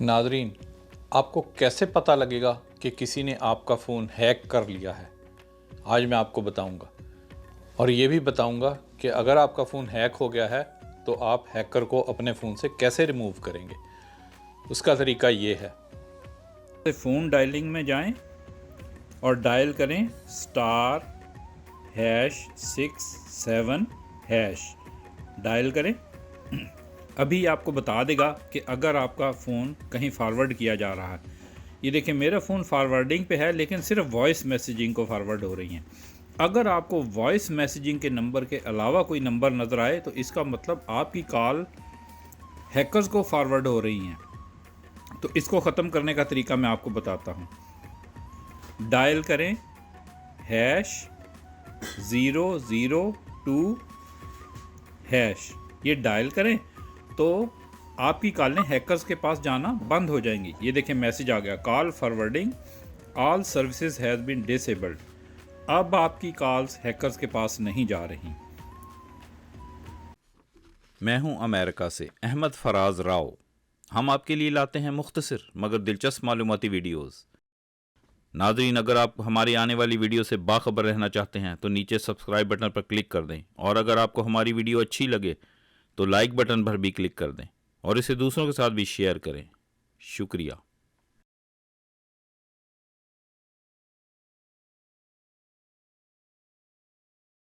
नाज़रीन, आपको कैसे पता लगेगा कि किसी ने आपका फ़ोन हैक कर लिया है? आज मैं आपको बताऊंगा और ये भी बताऊंगा कि अगर आपका फ़ोन हैक हो गया है तो आप हैकर को अपने फ़ोन से कैसे रिमूव करेंगे। उसका तरीका ये है। फ़ोन डायलिंग में जाएं और डायल करें *#67# डायल करें। अभी आपको बता देगा कि अगर आपका फ़ोन कहीं फॉरवर्ड किया जा रहा है। ये देखिए, मेरा फ़ोन फॉरवर्डिंग पे है, लेकिन सिर्फ वॉइस मैसेजिंग को फॉरवर्ड हो रही हैं। अगर आपको वॉइस मैसेजिंग के नंबर के अलावा कोई नंबर नज़र आए तो इसका मतलब आपकी कॉल हैकर्स को फॉरवर्ड हो रही हैं। तो इसको ख़त्म करने का तरीका मैं आपको बताता हूँ। डायल करें #002#, ये डायल करें तो आपकी कॉलें हैकर्स के पास जाना बंद हो जाएंगी। ये देखें, मैसेज आ गया, call forwarding all services has been disabled. अब आपकी कॉल्स हैकर्स के पास नहीं जा रही। मैं हूं अमेरिका से अहमद फराज राव। हम आपके लिए लाते हैं मुख्तसर मगर दिलचस्प मालूमाती वीडियोस। नाज़रीन, अगर आप हमारी आने वाली वीडियो से बाखबर रहना चाहते हैं तो नीचे सब्सक्राइब बटन पर क्लिक कर दें, और अगर आपको हमारी वीडियो अच्छी लगे तो लाइक बटन पर भी क्लिक कर दें और इसे दूसरों के साथ भी शेयर करें। शुक्रिया।